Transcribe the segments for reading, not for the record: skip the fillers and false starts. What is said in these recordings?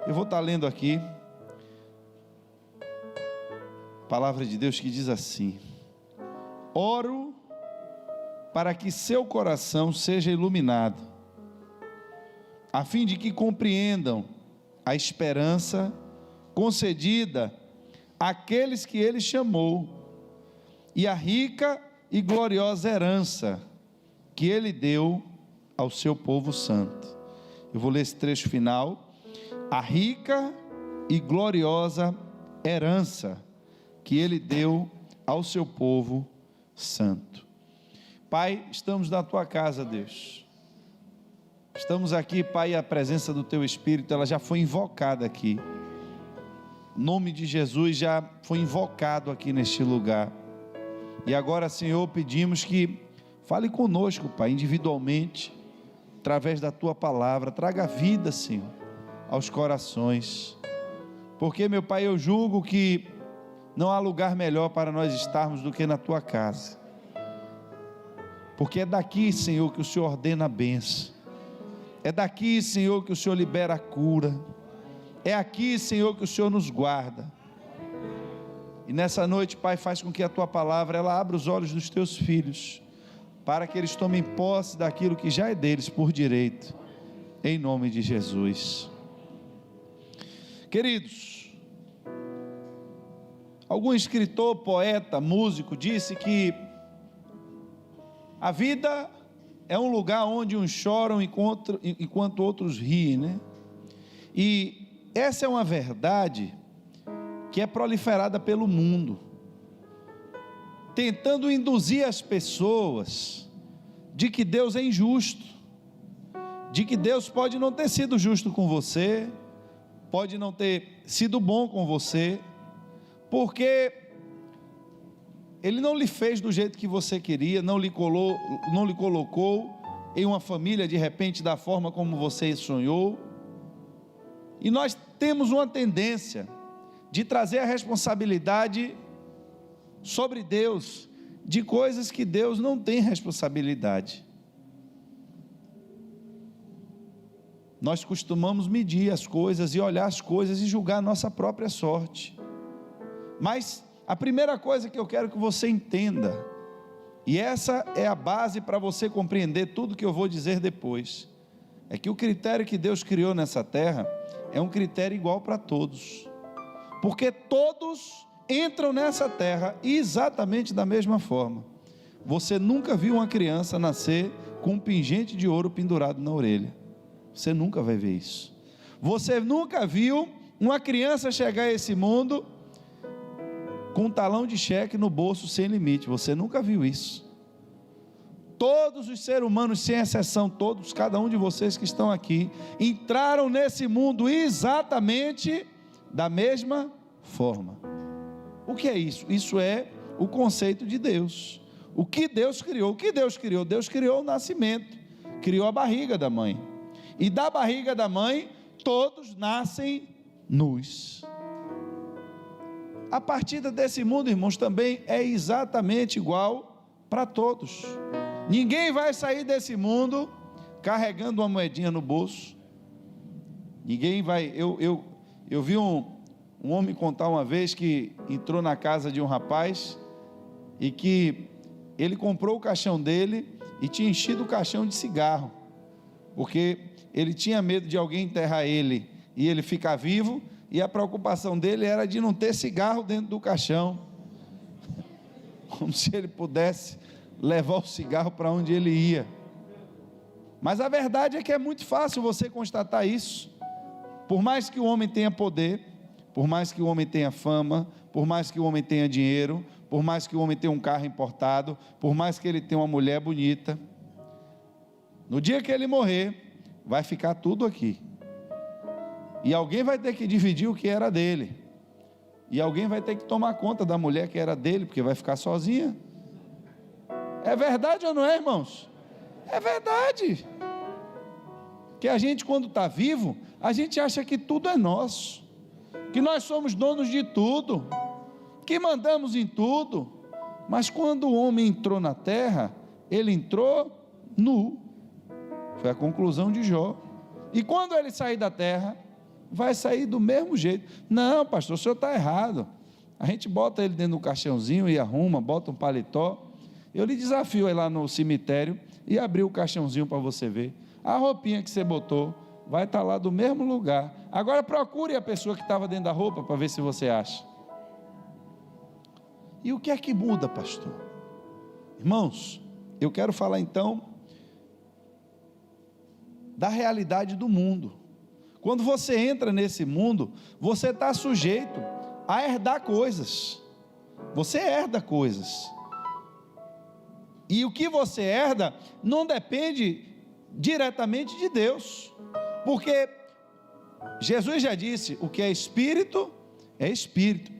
Eu vou estar lendo aqui a palavra de Deus que diz assim: oro para que seu coração seja iluminado, a fim de que compreendam a esperança concedida àqueles que ele chamou, e a rica e gloriosa herança que ele deu ao seu povo santo. Eu vou ler esse trecho final. A rica e gloriosa herança que ele deu ao seu povo santo. Pai, estamos na tua casa, Deus. Estamos aqui, Pai, a presença do teu Espírito, ela já foi invocada aqui. O nome de Jesus já foi invocado aqui neste lugar. E agora, Senhor, pedimos que fale conosco, Pai, individualmente, através da tua palavra. Traga vida, Senhor, aos corações. Porque, meu Pai, eu julgo que não há lugar melhor para nós estarmos do que na tua casa. Porque é daqui, Senhor, que o Senhor ordena a bênção. É daqui, Senhor, que o Senhor libera a cura. É aqui, Senhor, que o Senhor nos guarda. E nessa noite, Pai, faz com que a tua palavra, ela abra os olhos dos teus filhos, para que eles tomem posse daquilo que já é deles por direito, em nome de Jesus. Queridos, algum escritor, poeta, músico disse que a vida é um lugar onde uns choram enquanto outros riem, né? E essa é uma verdade que é proliferada pelo mundo, tentando induzir as pessoas de que Deus é injusto, de que Deus pode não ter sido justo com você, pode não ter sido bom com você, porque Ele não lhe fez do jeito que você queria, não lhe colocou em uma família de repente da forma como você sonhou. E nós temos uma tendência de trazer a responsabilidade sobre Deus de coisas que Deus não tem responsabilidade. Nós costumamos medir as coisas e olhar as coisas e julgar a nossa própria sorte. Mas a primeira coisa que eu quero que você entenda, e essa é a base para você compreender tudo que eu vou dizer depois, é que o critério que Deus criou nessa terra é um critério igual para todos, porque todos entram nessa terra exatamente da mesma forma. Você nunca viu uma criança nascer com um pingente de ouro pendurado na orelha. Você nunca vai ver isso. Você nunca viu uma criança chegar a esse mundo com um talão de cheque no bolso sem limite. Você nunca viu isso. Todos os seres humanos, sem exceção, todos, cada um de vocês que estão aqui, entraram nesse mundo exatamente da mesma forma. O que é isso? Isso é o conceito de Deus. O que Deus criou? O que Deus criou? Deus criou o nascimento, criou a barriga da mãe. E da barriga da mãe, todos nascem nus. A partida desse mundo, irmãos, também é exatamente igual para todos. Ninguém vai sair desse mundo carregando uma moedinha no bolso. Ninguém vai. Eu vi um homem contar uma vez que entrou na casa de um rapaz e que ele comprou o caixão dele e tinha enchido o caixão de cigarro, porque ele tinha medo de alguém enterrar ele e ele ficar vivo. E a preocupação dele era de não ter cigarro dentro do caixão, como se ele pudesse levar o cigarro para onde ele ia. Mas a verdade é que é muito fácil você constatar isso. Por mais que o homem tenha poder, por mais que o homem tenha fama, por mais que o homem tenha dinheiro, por mais que o homem tenha um carro importado, por mais que ele tenha uma mulher bonita, no dia que ele morrer, vai ficar tudo aqui. E alguém vai ter que dividir o que era dele. E alguém vai ter que tomar conta da mulher que era dele, porque vai ficar sozinha. É verdade ou não é, irmãos? É verdade. Que a gente, quando está vivo, a gente acha que tudo é nosso, que nós somos donos de tudo, que mandamos em tudo. Mas quando o homem entrou na terra, ele entrou nu. Foi a conclusão de Jó. E quando ele sair da terra, vai sair do mesmo jeito. Não, pastor, o senhor está errado. A gente bota ele dentro do caixãozinho e arruma, bota um paletó. Eu lhe desafio aí lá no cemitério e abrir o caixãozinho para você ver. A roupinha que você botou vai estar lá do mesmo lugar. Agora procure a pessoa que estava dentro da roupa para ver se você acha. E o que é que muda, pastor? Irmãos, eu quero falar então da realidade do mundo. Quando você entra nesse mundo, você está sujeito a herdar coisas. Você herda coisas. E o que você herda não depende diretamente de Deus. Porque Jesus já disse, o que é espírito,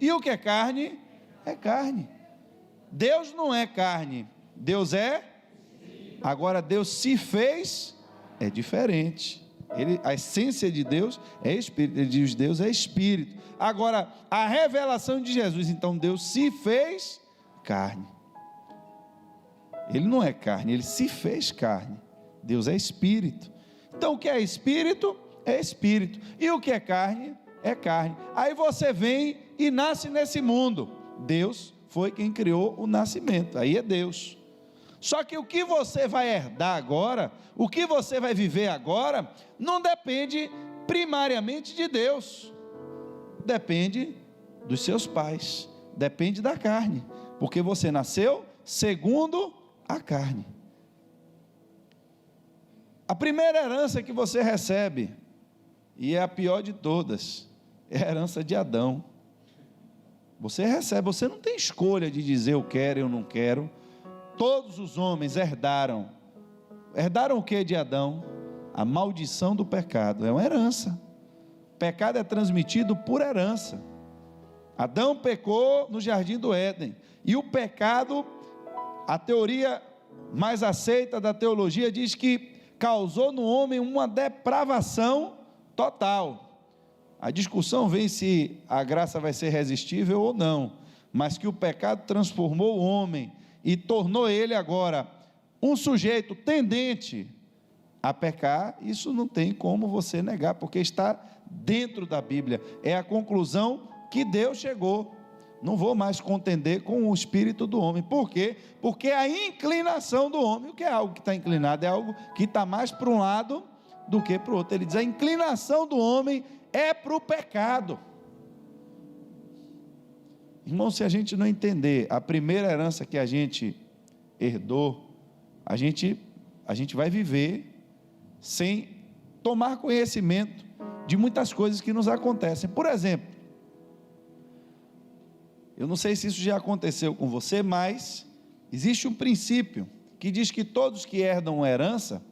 e o que é carne, é carne. Deus não é carne, Deus é, agora Deus se fez, é diferente. A essência de Deus é espírito, ele diz Deus é espírito. Agora, a revelação de Jesus, então Deus se fez carne. Ele não é carne, ele se fez carne. Deus é espírito. Então o que é espírito, é espírito. E o que é carne, é carne. Aí você vem e nasce nesse mundo. Deus foi quem criou o nascimento, aí é Deus. Só que o que você vai herdar agora, o que você vai viver agora, não depende primariamente de Deus. Depende dos seus pais, depende da carne, porque você nasceu segundo a carne. A primeira herança que você recebe, e é a pior de todas, é a herança de Adão. Você recebe, você não tem escolha de dizer eu quero, eu não quero. Todos os homens herdaram o que de Adão? A maldição do pecado, é uma herança. O pecado é transmitido por herança. Adão pecou no jardim do Éden, e o pecado, a teoria mais aceita da teologia diz que causou no homem uma depravação total. A discussão vem se a graça vai ser resistível ou não, mas que o pecado transformou o homem e tornou ele agora um sujeito tendente a pecar. Isso não tem como você negar, porque está dentro da Bíblia, é a conclusão que Deus chegou. Não vou mais contender com o espírito do homem. Por quê? Porque a inclinação do homem, o que é algo que está inclinado, é algo que está mais para um lado do que para o outro. Ele diz, a inclinação do homem é para o pecado. Irmão, se a gente não entender a primeira herança que a gente herdou, a gente vai viver sem tomar conhecimento de muitas coisas que nos acontecem. Por exemplo, eu não sei se isso já aconteceu com você, mas existe um princípio que diz que todos que herdam uma herança,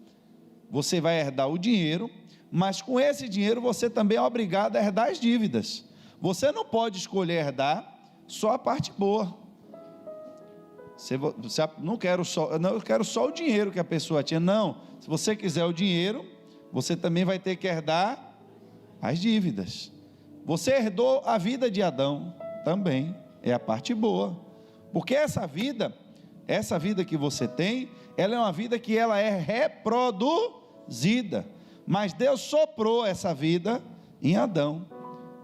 você vai herdar o dinheiro, mas com esse dinheiro você também é obrigado a herdar as dívidas. Você não pode escolher herdar só a parte boa. Eu quero só o dinheiro que a pessoa tinha. Não, se você quiser o dinheiro, você também vai ter que herdar as dívidas. Você herdou a vida de Adão também, é a parte boa, porque essa vida que você tem, ela é uma vida que ela é reproduzida, mas Deus soprou essa vida em Adão.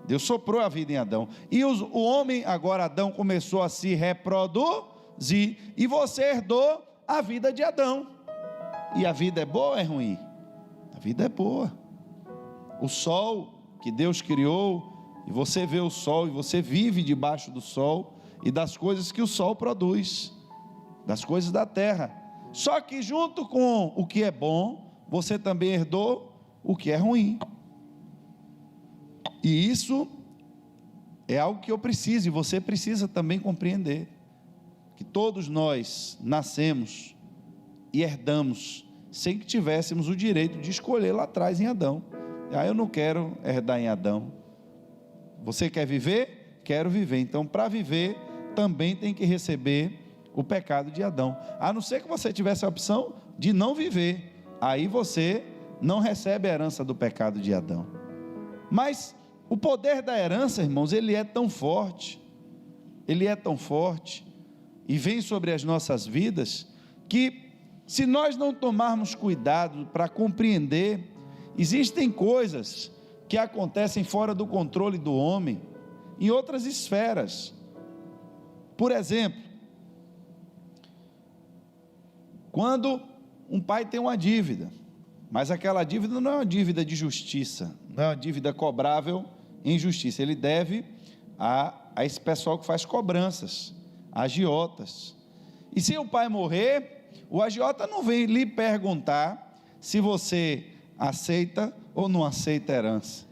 Deus soprou a vida em Adão, e o homem, agora Adão, começou a se reproduzir, e você herdou a vida de Adão. E a vida é boa ou é ruim? A vida é boa. O sol que Deus criou, e você vê o sol, e você vive debaixo do sol, e das coisas que o sol produz, das coisas da terra. Só que junto com o que é bom, você também herdou o que é ruim. E isso é algo que eu preciso, e você precisa também compreender, que todos nós nascemos e herdamos, sem que tivéssemos o direito de escolher lá atrás em Adão. Eu não quero herdar em Adão. Você quer viver? Quero viver. Então, para viver, também tem que receber o pecado de Adão. A não ser que você tivesse a opção de não viver, aí você não recebe a herança do pecado de Adão. Mas o poder da herança, irmãos, ele é tão forte, e vem sobre as nossas vidas, que se nós não tomarmos cuidado para compreender, existem coisas que acontecem fora do controle do homem, em outras esferas. Por exemplo, quando um pai tem uma dívida, mas aquela dívida não é uma dívida de justiça, não é uma dívida cobrável em justiça, ele deve a esse pessoal que faz cobranças, agiotas. E se o pai morrer, o agiota não vem lhe perguntar se você aceita ou não aceita a herança.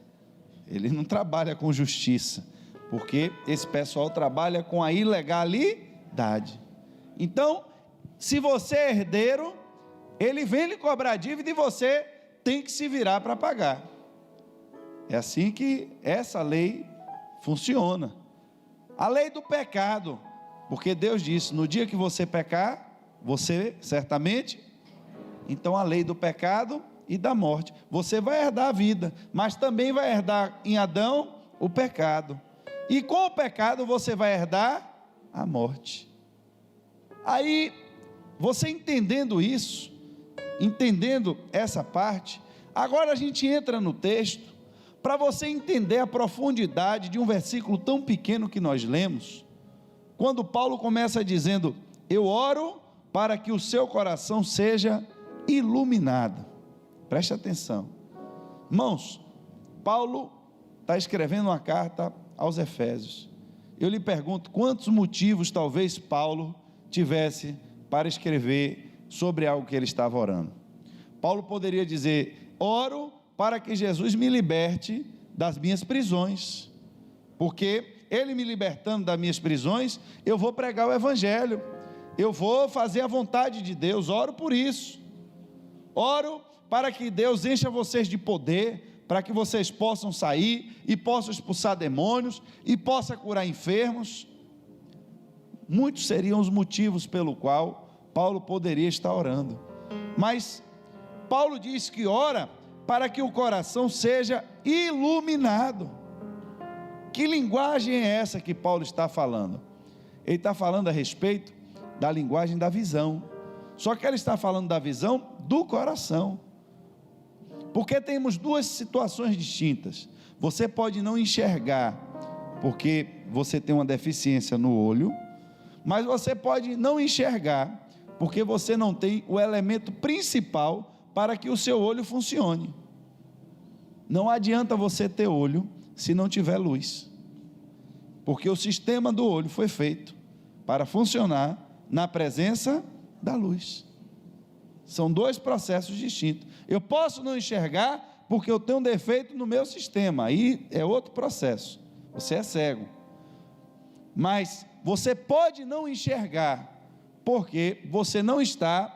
Ele não trabalha com justiça, porque esse pessoal trabalha com a ilegalidade. Então, se você é herdeiro, ele vem lhe cobrar dívida e você tem que se virar para pagar. É assim que essa lei funciona. A lei do pecado, porque Deus disse: no dia que você pecar, você certamente, então a lei do pecado e da morte, você vai herdar a vida, mas também vai herdar em Adão o pecado, e com o pecado você vai herdar a morte. Aí, você entendendo isso, entendendo essa parte, agora a gente entra no texto, para você entender a profundidade de um versículo tão pequeno que nós lemos, quando Paulo começa dizendo: eu oro para que o seu coração seja iluminado. Preste atenção, irmãos, Paulo está escrevendo uma carta aos Efésios. Eu lhe pergunto, quantos motivos talvez Paulo tivesse para escrever sobre algo que ele estava orando? Paulo poderia dizer: oro para que Jesus me liberte das minhas prisões, porque ele me libertando das minhas prisões, eu vou pregar o evangelho, eu vou fazer a vontade de Deus, oro por isso. Oro para que Deus encha vocês de poder, para que vocês possam sair e possam expulsar demônios e possam curar enfermos. Muitos seriam os motivos pelo qual Paulo poderia estar orando, mas Paulo diz que ora para que o coração seja iluminado. Que linguagem é essa que Paulo está falando? Ele está falando a respeito da linguagem da visão, só que ele está falando da visão do coração, porque temos duas situações distintas. Você pode não enxergar, porque você tem uma deficiência no olho, mas você pode não enxergar, porque você não tem o elemento principal para que o seu olho funcione. Não adianta você ter olho se não tiver luz, porque o sistema do olho foi feito para funcionar na presença da luz. São dois processos distintos. Eu posso não enxergar porque eu tenho um defeito no meu sistema, aí é outro processo, você é cego. Mas você pode não enxergar porque você não está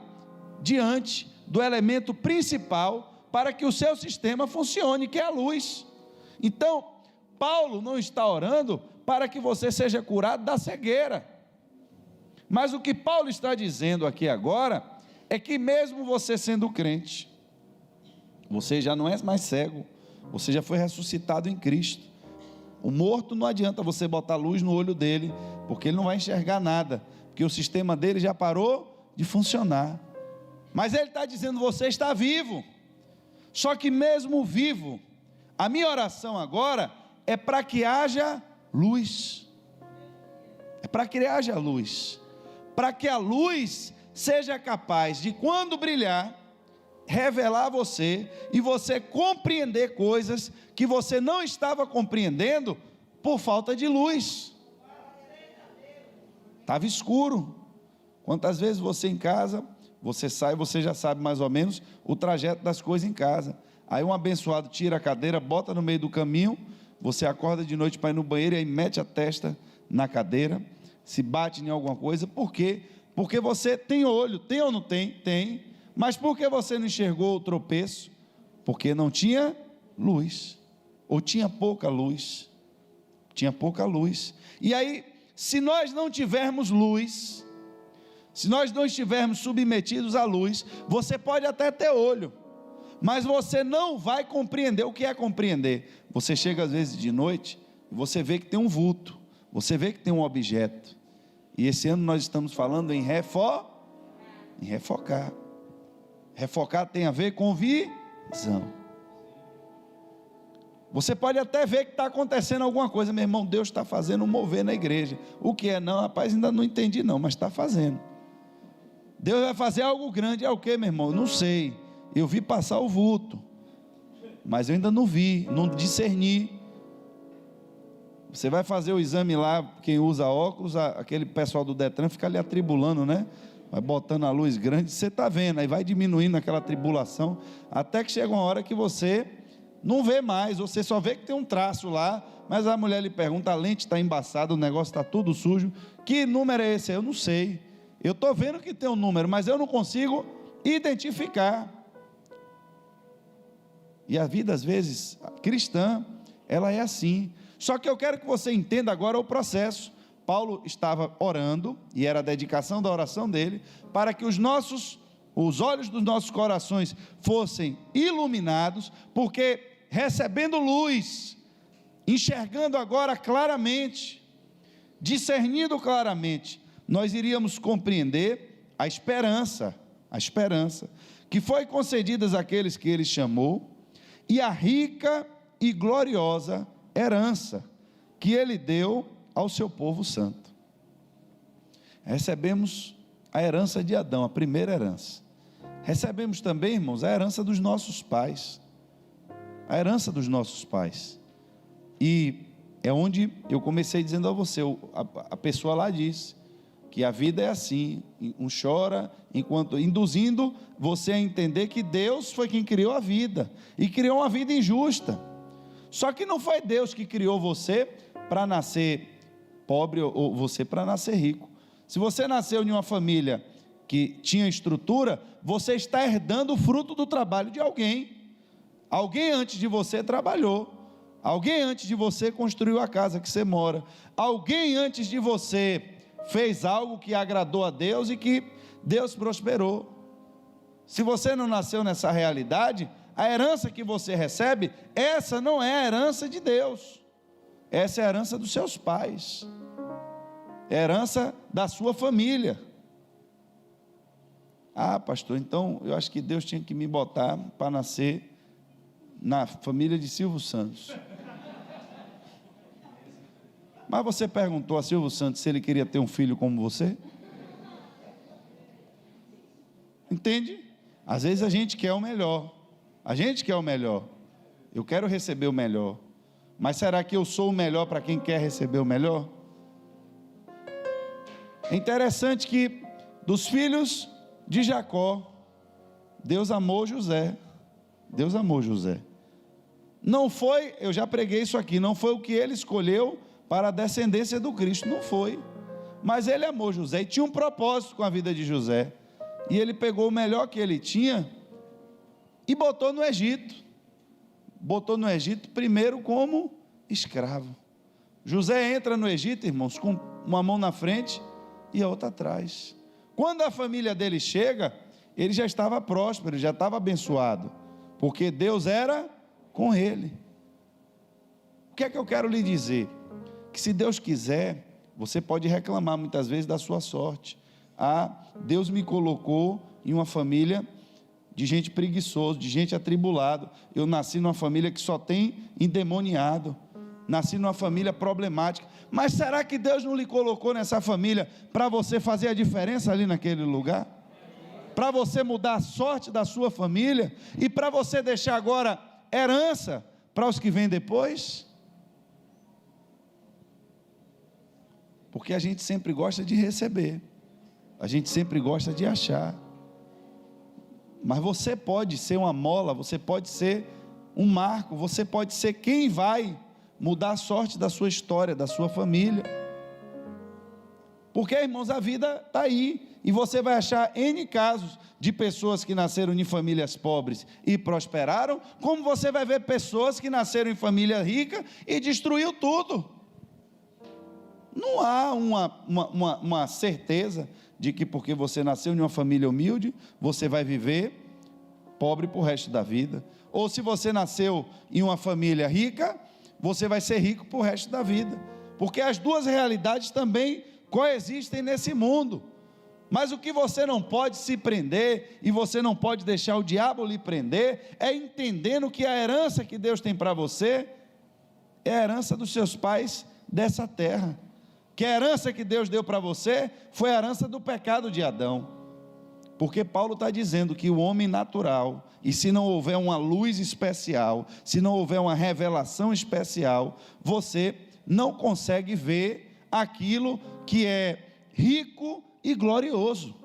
diante do elemento principal para que o seu sistema funcione, que é a luz. Então, Paulo não está orando para que você seja curado da cegueira, mas o que Paulo está dizendo aqui agora é que mesmo você sendo crente, você já não é mais cego, você já foi ressuscitado em Cristo. O morto não adianta você botar luz no olho dele, porque ele não vai enxergar nada, porque o sistema dele já parou de funcionar. Mas ele está dizendo: você está vivo. Só que mesmo vivo, a minha oração agora é para que haja luz, é para que haja luz, para que a luz seja capaz de, quando brilhar, revelar a você, e você compreender coisas que você não estava compreendendo por falta de luz. Estava escuro. Quantas vezes você em casa, você sai, você já sabe mais ou menos o trajeto das coisas em casa, aí um abençoado tira a cadeira, bota no meio do caminho, você acorda de noite para ir no banheiro e aí mete a testa na cadeira, se bate em alguma coisa. Por quê? Porque você tem olho, tem ou não tem? Tem. Mas por que você não enxergou o tropeço? Porque não tinha luz, ou tinha pouca luz. Tinha pouca luz. E aí, se nós não tivermos luz, se nós não estivermos submetidos à luz, você pode até ter olho, mas você não vai compreender. O que é compreender? Você chega às vezes de noite, e você vê que tem um vulto, você vê que tem um objeto. E esse ano nós estamos falando em refocar. Refocar tem a ver com visão. Você pode até ver que está acontecendo alguma coisa, meu irmão, Deus está fazendo um mover na igreja. O que é? Não, rapaz, ainda não entendi não, mas está fazendo. Deus vai fazer algo grande, é o que, meu irmão? Eu não sei, eu vi passar o vulto, mas eu ainda não vi, não discerni. Você vai fazer o exame lá, quem usa óculos, aquele pessoal do Detran fica ali atribulando, né? Vai botando a luz grande, você está vendo, aí vai diminuindo aquela tribulação, até que chega uma hora que você não vê mais, você só vê que tem um traço lá, mas a mulher lhe pergunta, a lente está embaçada, o negócio está tudo sujo, que número é esse? Eu não sei, eu estou vendo que tem um número, mas eu não consigo identificar. E a vida às vezes, cristã, ela é assim. Só que eu quero que você entenda agora o processo. Paulo estava orando, e era a dedicação da oração dele, para que os olhos dos nossos corações fossem iluminados, porque recebendo luz, enxergando agora claramente, discernindo claramente, nós iríamos compreender a esperança que foi concedida àqueles que ele chamou, e a rica e gloriosa herança que ele deu ao seu povo santo. Recebemos a herança de Adão, a primeira herança. Recebemos também, irmãos, a herança dos nossos pais. A herança dos nossos pais. E é onde eu comecei dizendo a você, a pessoa lá disse que a vida é assim, um chora, induzindo você a entender que Deus foi quem criou a vida, e criou uma vida injusta. Só que não foi Deus que criou você para nascer pobre ou você para nascer rico. Se você nasceu em uma família que tinha estrutura, você está herdando o fruto do trabalho de alguém. Alguém antes de você trabalhou, alguém antes de você construiu a casa que você mora, alguém antes de você fez algo que agradou a Deus e que Deus prosperou. Se você não nasceu nessa realidade, a herança que você recebe, essa não é a herança de Deus, essa é a herança dos seus pais, é a herança da sua família. Ah, pastor, então eu acho que Deus tinha que me botar para nascer na família de Silvio Santos. Mas você perguntou a Silvio Santos se ele queria ter um filho como você? Entende? Às vezes a gente quer o melhor, eu quero receber o melhor, mas será que eu sou o melhor para quem quer receber o melhor? É interessante que dos filhos de Jacó, Deus amou José. Não foi, eu já preguei isso aqui, não foi o que ele escolheu para a descendência do Cristo, não foi, mas ele amou José e tinha um propósito com a vida de José, e ele pegou o melhor que ele tinha e botou no Egito primeiro como escravo. José entra no Egito, irmãos, com uma mão na frente e a outra atrás. Quando a família dele chega, ele já estava próspero, já estava abençoado, porque Deus era com ele. O que é que eu quero lhe dizer? Que se Deus quiser, você pode reclamar muitas vezes da sua sorte. Ah, Deus me colocou em uma família de gente preguiçosa, de gente atribulada. Eu nasci numa família que só tem endemoniado, nasci numa família problemática. Mas será que Deus não lhe colocou nessa família para você fazer a diferença ali naquele lugar? Para você mudar a sorte da sua família e para você deixar agora herança para os que vêm depois? Porque a gente sempre gosta de receber, a gente sempre gosta de achar, mas você pode ser uma mola, você pode ser um marco, você pode ser quem vai mudar a sorte da sua história, da sua família. Porque, irmãos, a vida está aí, e você vai achar N casos de pessoas que nasceram em famílias pobres e prosperaram, como você vai ver pessoas que nasceram em família rica e destruiu tudo. Não há uma certeza de que porque você nasceu em uma família humilde, você vai viver pobre para o resto da vida, ou se você nasceu em uma família rica, você vai ser rico para o resto da vida, porque as duas realidades também coexistem nesse mundo. Mas o que você não pode se prender, e você não pode deixar o diabo lhe prender, é entendendo que a herança que Deus tem para você é a herança dos seus pais dessa terra. Que a herança que Deus deu para você foi a herança do pecado de Adão. Porque Paulo está dizendo que o homem natural, e se não houver uma luz especial, se não houver uma revelação especial, você não consegue ver aquilo que é rico e glorioso.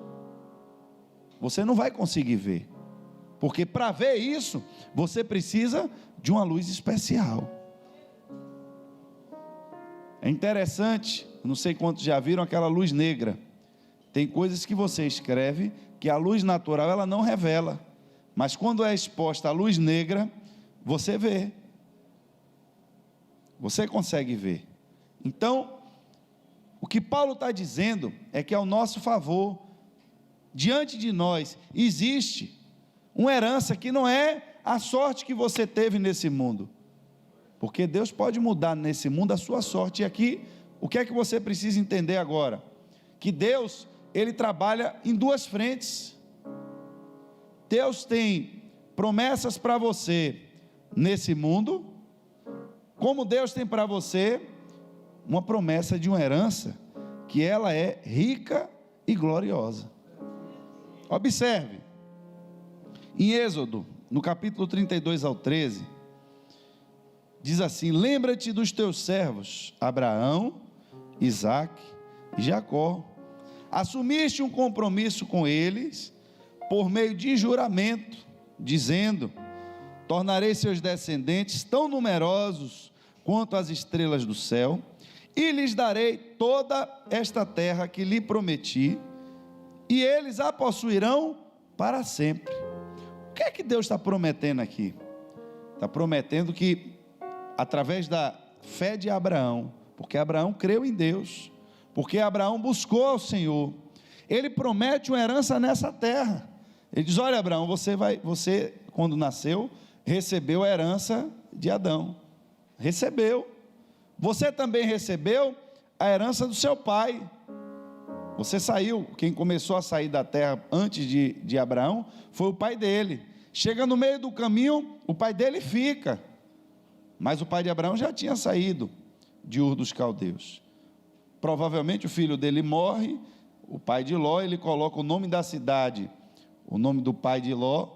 Você não vai conseguir ver, porque para ver isso, você precisa de uma luz especial. É interessante, não sei quantos já viram aquela luz negra. Tem coisas que você escreve que a luz natural ela não revela, mas quando é exposta a luz negra, você vê, você consegue ver. Então, o que Paulo está dizendo é que ao nosso favor, diante de nós, existe uma herança que não é a sorte que você teve nesse mundo, porque Deus pode mudar nesse mundo a sua sorte. E aqui, o que é que você precisa entender agora? Que Deus, Ele trabalha em duas frentes. Deus tem promessas para você nesse mundo, como Deus tem para você uma promessa de uma herança, que ela é rica e gloriosa. Observe, em Êxodo, no capítulo 32 ao 13, diz assim: lembra-te dos teus servos, Abraão, Isaque e Jacó. Assumiste um compromisso com eles, por meio de juramento, dizendo: tornarei seus descendentes tão numerosos quanto as estrelas do céu, e lhes darei toda esta terra que lhe prometi, e eles a possuirão para sempre. O que é que Deus está prometendo aqui? Está prometendo que, através da fé de Abraão, porque Abraão creu em Deus, porque Abraão buscou ao Senhor, Ele promete uma herança nessa terra. Ele diz: olha, Abraão, você quando nasceu, recebeu a herança de Adão, recebeu. Você também recebeu a herança do seu pai. Você saiu, quem começou a sair da terra antes de Abraão, foi o pai dele. Chega no meio do caminho, o pai dele fica, mas o pai de Abraão já tinha saído de Ur dos Caldeus. Provavelmente o filho dele morre, o pai de Ló, ele coloca o nome da cidade, o nome do pai de Ló,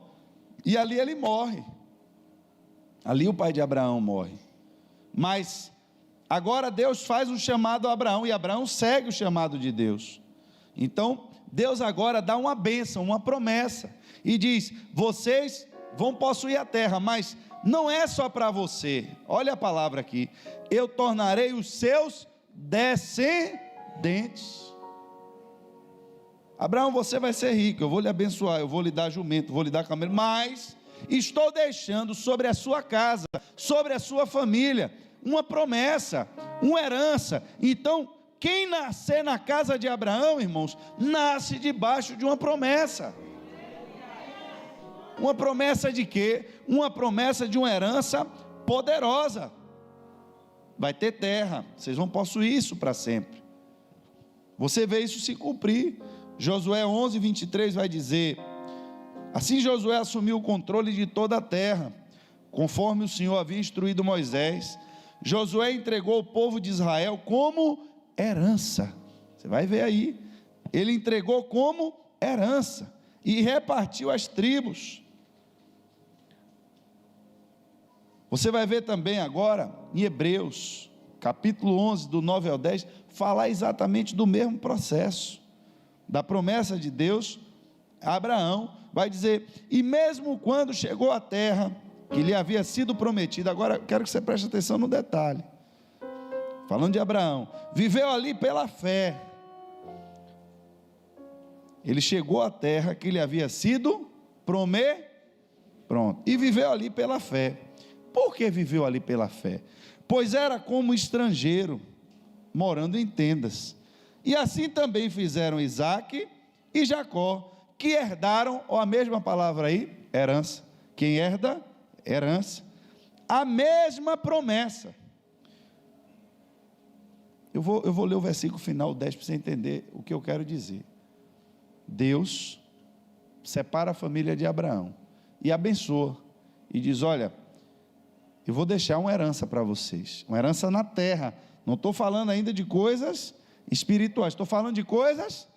e ali ele morre. Ali o pai de Abraão morre. Mas agora Deus faz um chamado a Abraão, e Abraão segue o chamado de Deus. Então Deus agora dá uma bênção, uma promessa, e diz: vocês vão possuir a terra, mas não é só para você. Olha a palavra aqui: eu tornarei os seus descendentes. Abraão, você vai ser rico, eu vou lhe abençoar, eu vou lhe dar jumento, vou lhe dar camelo, mas estou deixando sobre a sua casa, sobre a sua família, uma promessa, uma herança. Então, quem nascer na casa de Abraão, irmãos, nasce debaixo de uma promessa. Uma promessa de quê? Uma promessa de uma herança poderosa. Vai ter terra, vocês vão possuir isso para sempre. Você vê isso se cumprir. Josué 11, 23 vai dizer: assim Josué assumiu o controle de toda a terra, conforme o Senhor havia instruído Moisés. Josué entregou o povo de Israel como herança. Você vai ver aí, ele entregou como herança, e repartiu as tribos. Você vai ver também agora, em Hebreus, capítulo 11, do 9 ao 10, falar exatamente do mesmo processo, da promessa de Deus a Abraão. Vai dizer: e mesmo quando chegou à terra que lhe havia sido prometida, agora quero que você preste atenção no detalhe, falando de Abraão, viveu ali pela fé. Ele chegou à terra que lhe havia sido pronto, e viveu ali pela fé. Por que viveu ali pela fé? Pois era como estrangeiro, morando em tendas, e assim também fizeram Isaque e Jacó, que herdaram, ou a mesma palavra aí, herança. Quem herda, herança, a mesma promessa. Eu vou ler o versículo final 10 para você entender o que eu quero dizer. Deus separa a família de Abraão e abençoa, e diz: olha, eu vou deixar uma herança para vocês, uma herança na terra. Não estou falando ainda de coisas espirituais, estou falando de coisas.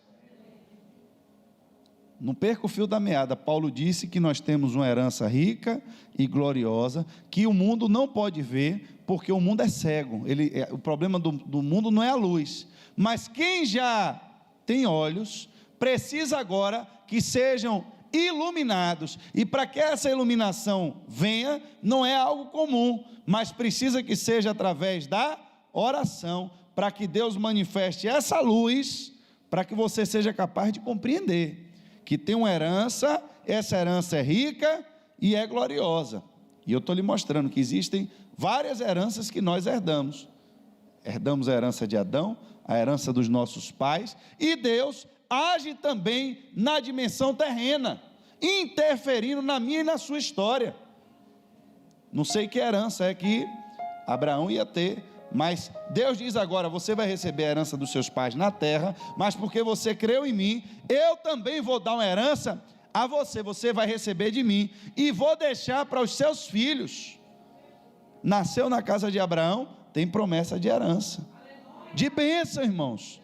Não perca o fio da meada. Paulo disse que nós temos uma herança rica e gloriosa, que o mundo não pode ver, porque o mundo é cego. O problema do mundo não é a luz, mas quem já tem olhos, precisa agora que sejam iluminados, e para que essa iluminação venha, não é algo comum, mas precisa que seja através da oração, para que Deus manifeste essa luz, para que você seja capaz de compreender, que tem uma herança, essa herança é rica e é gloriosa, e eu estou lhe mostrando que existem várias heranças que nós herdamos a herança de Adão, a herança dos nossos pais, e Deus age também na dimensão terrena, interferindo na minha e na sua história. Não sei que herança é que Abraão ia ter, mas Deus diz agora: você vai receber a herança dos seus pais na terra, mas porque você creu em mim, eu também vou dar uma herança a você, você vai receber de mim, e vou deixar para os seus filhos. Nasceu na casa de Abraão, tem promessa de herança, de bênção, irmãos.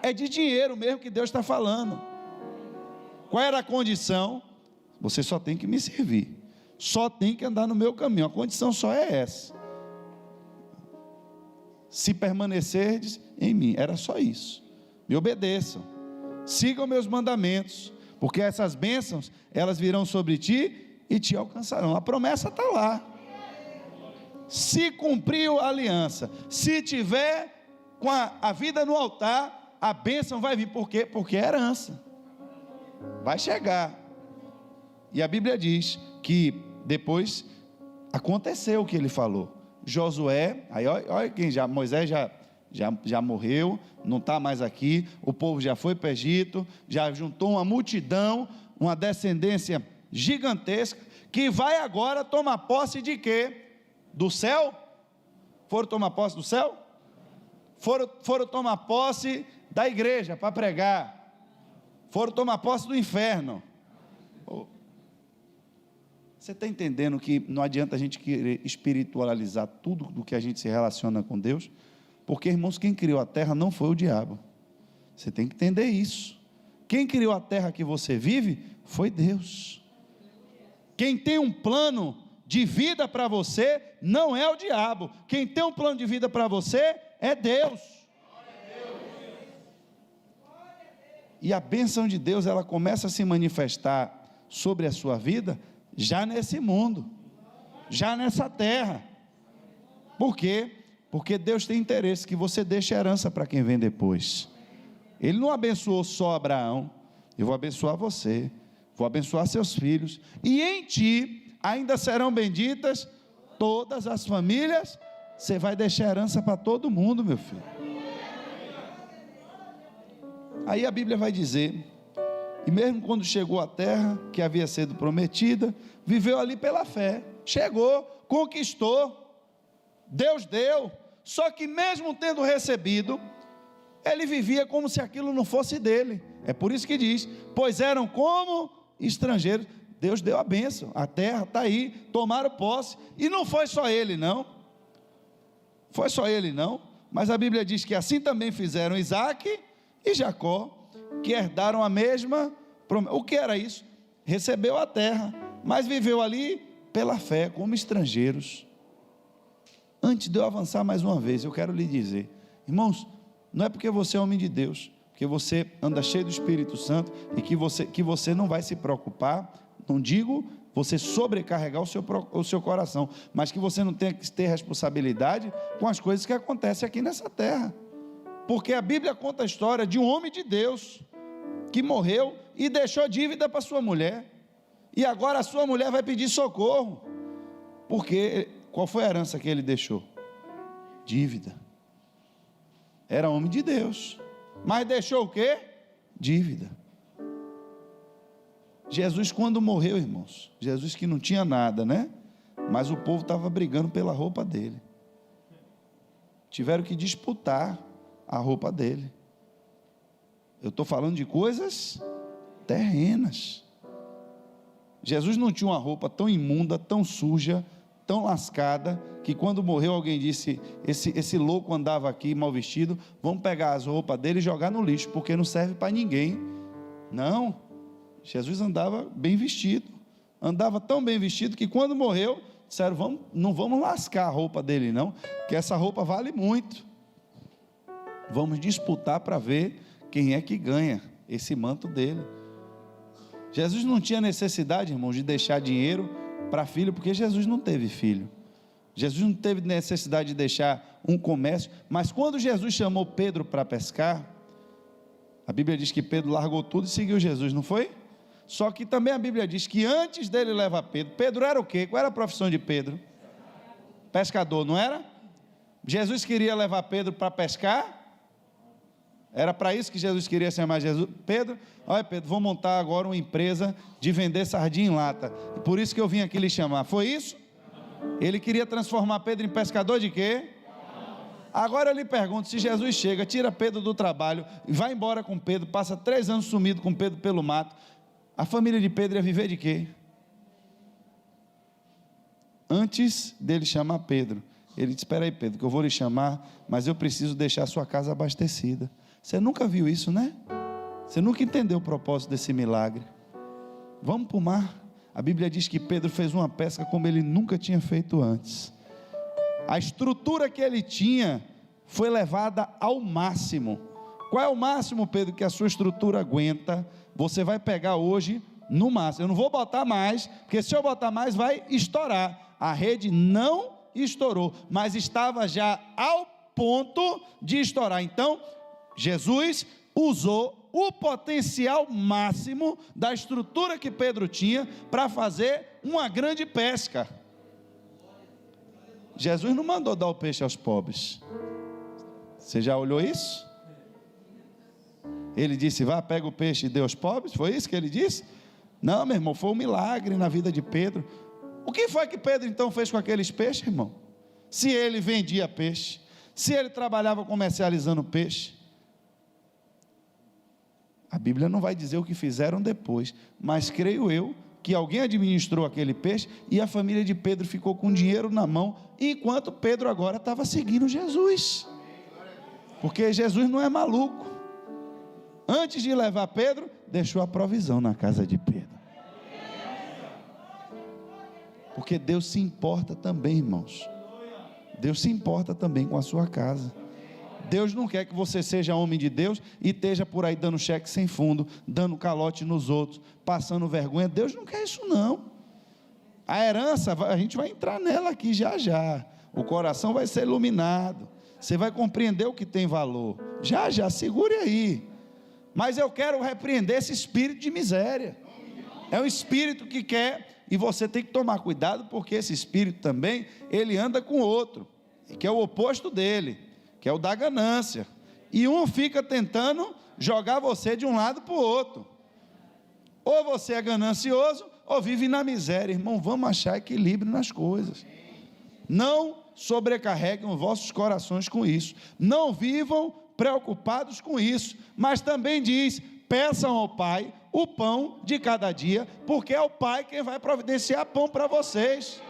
É de dinheiro mesmo que Deus está falando. Qual era a condição? Você só tem que me servir, só tem que andar no meu caminho, a condição só é essa: se permanecerdes em mim. Era só isso. Me obedeçam, sigam meus mandamentos, porque essas bênçãos, elas virão sobre ti e te alcançarão. A promessa está lá. Se cumpriu a aliança, se tiver com a vida no altar, a bênção vai vir. Por quê? Porque é herança, vai chegar. E a Bíblia diz que depois aconteceu o que ele falou. Josué, aí olha quem já, Moisés já morreu, não está mais aqui, o povo já foi para o Egito, já juntou uma multidão, uma descendência gigantesca, que vai agora tomar posse de quê? Do céu? Foram tomar posse do céu? Foram tomar posse da igreja para pregar, foram tomar posse do inferno. Você está entendendo que não adianta a gente querer espiritualizar tudo do que a gente se relaciona com Deus? Porque, irmãos, quem criou a terra não foi o diabo. Você tem que entender isso. Quem criou a terra que você vive foi Deus. Quem tem um plano de vida para você não é o diabo. Quem tem um plano de vida para você é Deus. E a bênção de Deus, ela começa a se manifestar sobre a sua vida já nesse mundo, já nessa terra. Por quê? Porque Deus tem interesse que você deixe herança para quem vem depois. Ele não abençoou só Abraão. Eu vou abençoar você, vou abençoar seus filhos, e em ti ainda serão benditas todas as famílias. Você vai deixar herança para todo mundo, meu filho. Aí a Bíblia vai dizer: e mesmo quando chegou à terra que havia sido prometida, viveu ali pela fé. Chegou, conquistou, Deus deu. Só que mesmo tendo recebido, ele vivia como se aquilo não fosse dele. É por isso que diz: pois eram como estrangeiros. Deus deu a bênção, a terra está aí, tomaram posse. E não foi só ele não, foi só ele não, mas a Bíblia diz que assim também fizeram Isaque e Jacó, que herdaram a mesma promessa. O que era isso? Recebeu a terra, mas viveu ali pela fé, como estrangeiros. Antes de eu avançar mais uma vez, eu quero lhe dizer, irmãos, não é porque você é homem de Deus, porque você anda cheio do Espírito Santo, e que você não vai se preocupar, não digo você sobrecarregar o seu coração, mas que você não tem que ter responsabilidade com as coisas que acontecem aqui nessa terra. Porque a Bíblia conta a história de um homem de Deus, que morreu e deixou dívida para sua mulher, e agora a sua mulher vai pedir socorro, porque qual foi a herança que ele deixou? Dívida. Era homem de Deus, mas deixou o quê? Dívida. Jesus, quando morreu, irmãos, Jesus que não tinha nada, né? Mas o povo estava brigando pela roupa dele, tiveram que disputar a roupa dele. Eu estou falando de coisas terrenas. Jesus não tinha uma roupa tão imunda, tão suja, tão lascada, que quando morreu alguém disse, esse louco andava aqui mal vestido, vamos pegar as roupas dele e jogar no lixo, porque não serve para ninguém. Não, Jesus andava bem vestido, andava tão bem vestido, que quando morreu, disseram, não vamos lascar a roupa dele não, que essa roupa vale muito, vamos disputar para ver quem é que ganha esse manto dele. Jesus não tinha necessidade, irmãos, de deixar dinheiro para filho, porque Jesus não teve filho. Jesus não teve necessidade de deixar um comércio, mas quando Jesus chamou Pedro para pescar, a Bíblia diz que Pedro largou tudo e seguiu Jesus, não foi? Só que também a Bíblia diz que antes dele levar Pedro, Pedro era o quê? Qual era a profissão de Pedro? Pescador, não era? Jesus queria levar Pedro para pescar? Era para isso que Jesus queria chamar Jesus. Pedro, olha Pedro, vou montar agora uma empresa de vender sardinha em lata, por isso que eu vim aqui lhe chamar, foi isso? Ele queria transformar Pedro em pescador de quê? Agora eu lhe pergunto, se Jesus chega, tira Pedro do trabalho, vai embora com Pedro, passa 3 anos sumido com Pedro pelo mato, a família de Pedro ia viver de quê? Antes dele chamar Pedro, ele disse, espera aí Pedro, que eu vou lhe chamar, mas eu preciso deixar a sua casa abastecida. Você nunca viu isso, né? Você nunca entendeu o propósito desse milagre. Vamos para o mar. A Bíblia diz que Pedro fez uma pesca como ele nunca tinha feito antes. A estrutura que ele tinha foi levada ao máximo. Qual é o máximo, Pedro, que a sua estrutura aguenta? Você vai pegar hoje no máximo. Eu não vou botar mais, porque se eu botar mais vai estourar. A rede não estourou, mas estava já ao ponto de estourar. Então, Jesus usou o potencial máximo da estrutura que Pedro tinha para fazer uma grande pesca. Jesus não mandou dar o peixe aos pobres. Você já olhou isso? Ele disse, vá, pega o peixe e dê aos pobres, foi isso que ele disse? Não, meu irmão, foi um milagre na vida de Pedro. O que foi que Pedro então fez com aqueles peixes, irmão? Se ele vendia peixe, se ele trabalhava comercializando peixe, a Bíblia não vai dizer o que fizeram depois, mas creio eu que alguém administrou aquele peixe e a família de Pedro ficou com dinheiro na mão, enquanto Pedro agora estava seguindo Jesus, porque Jesus não é maluco. Antes de levar Pedro, deixou a provisão na casa de Pedro, porque Deus se importa também, irmãos. Deus se importa também com a sua casa. Deus não quer que você seja homem de Deus e esteja por aí dando cheque sem fundo, dando calote nos outros, passando vergonha. Deus não quer isso não. A herança, a gente vai entrar nela aqui já já. O coração vai ser iluminado. Você vai compreender o que tem valor. Já já, segure aí. Mas eu quero repreender esse espírito de miséria. É um espírito que quer, e você tem que tomar cuidado, porque esse espírito também, ele anda com outro, que é o oposto dele, que é o da ganância, e um fica tentando jogar você de um lado para o outro. Ou você é ganancioso, ou vive na miséria. Irmão, vamos achar equilíbrio nas coisas. Não sobrecarreguem os vossos corações com isso. Não vivam preocupados com isso. Mas também diz, peçam ao Pai o pão de cada dia, porque é o Pai quem vai providenciar pão para vocês.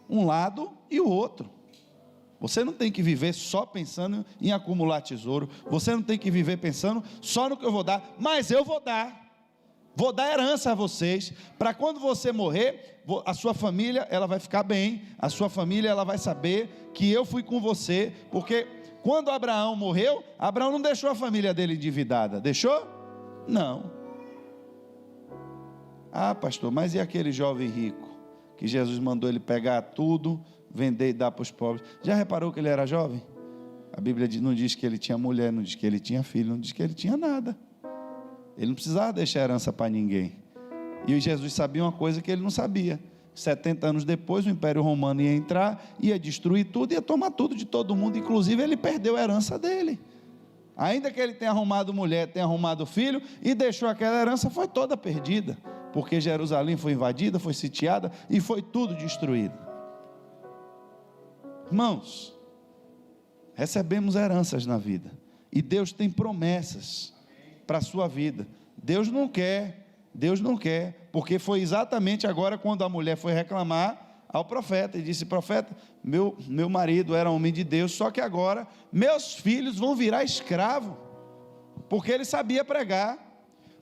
Um lado e o outro. Você não tem que viver só pensando em acumular tesouro. Você não tem que viver pensando só no que eu vou dar. Mas eu vou dar herança a vocês, para quando você morrer, a sua família, ela vai ficar bem. A sua família, ela vai saber que eu fui com você. Porque quando Abraão morreu, Abraão não deixou a família dele endividada. Deixou? Não. Ah, pastor, mas e aquele jovem rico que Jesus mandou ele pegar tudo, vender e dar para os pobres? Já reparou que ele era jovem? A Bíblia não diz que ele tinha mulher, não diz que ele tinha filho, não diz que ele tinha nada. Ele não precisava deixar herança para ninguém. E Jesus sabia uma coisa que ele não sabia: 70 anos depois o Império Romano ia entrar, ia destruir tudo, ia tomar tudo de todo mundo. Inclusive ele perdeu a herança dele. Ainda que ele tenha arrumado mulher, tenha arrumado filho, e deixou aquela herança, foi toda perdida, porque Jerusalém foi invadida, foi sitiada e foi tudo destruído. Irmãos, recebemos heranças na vida, e Deus tem promessas para a sua vida. Deus não quer Deus não quer, porque foi exatamente agora quando a mulher foi reclamar ao profeta, e disse: profeta, meu marido era homem de Deus, só que agora meus filhos vão virar escravo, porque ele sabia pregar,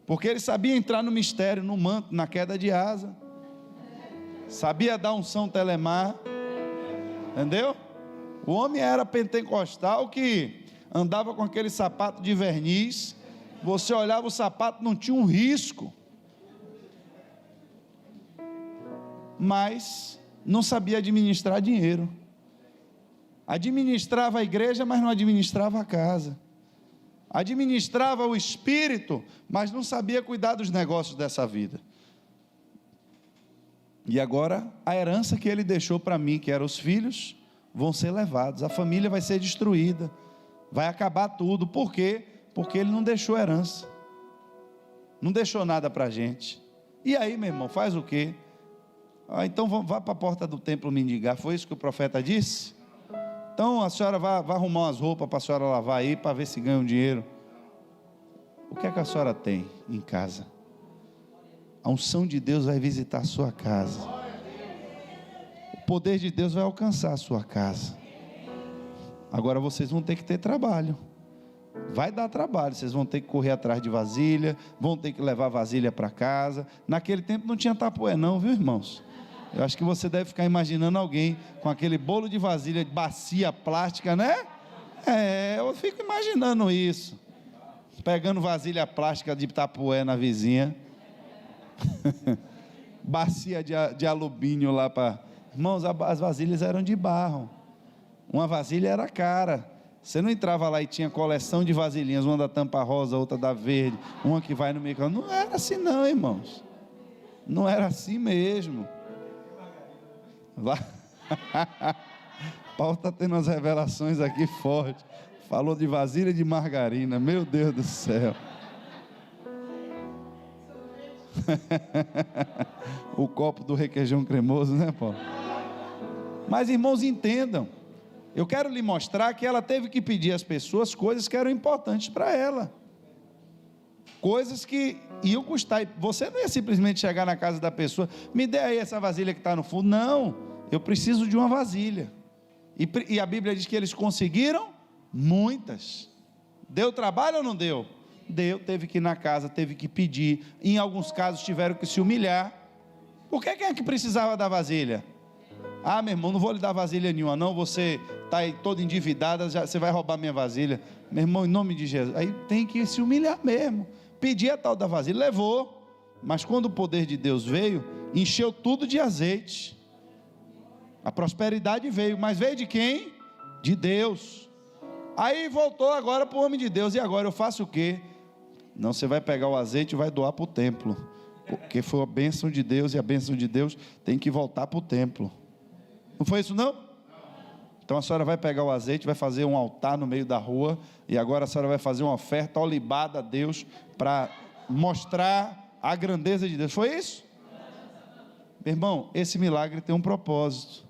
porque ele sabia entrar no mistério, no manto, na queda de asa, sabia dar unção telemar, entendeu? O homem era pentecostal que andava com aquele sapato de verniz, você olhava o sapato, não tinha um risco, mas não sabia administrar dinheiro, administrava a igreja, mas não administrava a casa, administrava o espírito, mas não sabia cuidar dos negócios dessa vida. E agora a herança que ele deixou para mim, que eram os filhos, vão ser levados, a família vai ser destruída, vai acabar tudo. Por quê? Porque ele não deixou herança, não deixou nada para a gente. E aí, meu irmão, faz o quê? Então vá para a porta do templo mendigar. Foi isso que o profeta disse? Então a senhora vai arrumar umas roupas para a senhora lavar aí, para ver se ganha um dinheiro. O que é que a senhora tem em casa? A unção de Deus vai visitar a sua casa, o poder de Deus vai alcançar a sua casa. Agora vocês vão ter que ter trabalho, vai dar trabalho, vocês vão ter que correr atrás de vasilha, vão ter que levar vasilha para casa. Naquele tempo não tinha tapué não, viu, irmãos? Eu acho que você deve ficar imaginando alguém com aquele bolo de vasilha, de bacia plástica, né? Eu fico imaginando isso, pegando vasilha plástica de tapué na vizinha, bacia de alumínio lá para... Irmãos, as vasilhas eram de barro, uma vasilha era cara, você não entrava lá e tinha coleção de vasilhinhas, uma da tampa rosa, outra da verde, uma que vai no meio, não era assim não, irmãos, não era assim mesmo. Lá Paulo está tendo umas revelações aqui fortes, falou de vasilha de margarina, meu Deus do céu. O copo do requeijão cremoso, né, Paulo? Mas irmãos, entendam, eu quero lhe mostrar que ela teve que pedir às pessoas coisas que eram importantes para ela, coisas que iam custar. Você não ia simplesmente chegar na casa da pessoa: me dê aí essa vasilha que está no fundo. Não, eu preciso de uma vasilha. E a Bíblia diz que eles conseguiram muitas. Deu trabalho ou não deu? Deu, teve que ir na casa, teve que pedir, em alguns casos tiveram que se humilhar. Por que quem é que precisava da vasilha? Ah, meu irmão, não vou lhe dar vasilha nenhuma não, você está aí todo endividada, você vai roubar minha vasilha. Meu irmão, em nome de Jesus, aí tem que se humilhar mesmo, pedir a tal da vasilha, levou, mas quando o poder de Deus veio, encheu tudo de azeite, a prosperidade veio, mas veio de quem? De Deus. Aí voltou agora para o homem de Deus: e agora eu faço o quê? Não, você vai pegar o azeite e vai doar para o templo, porque foi a bênção de Deus, e a bênção de Deus tem que voltar para o templo. Não foi isso não? Então a senhora vai pegar o azeite, vai fazer um altar no meio da rua, e agora a senhora vai fazer uma oferta olibada a Deus, para mostrar a grandeza de Deus. Foi isso? Meu irmão, esse milagre tem um propósito,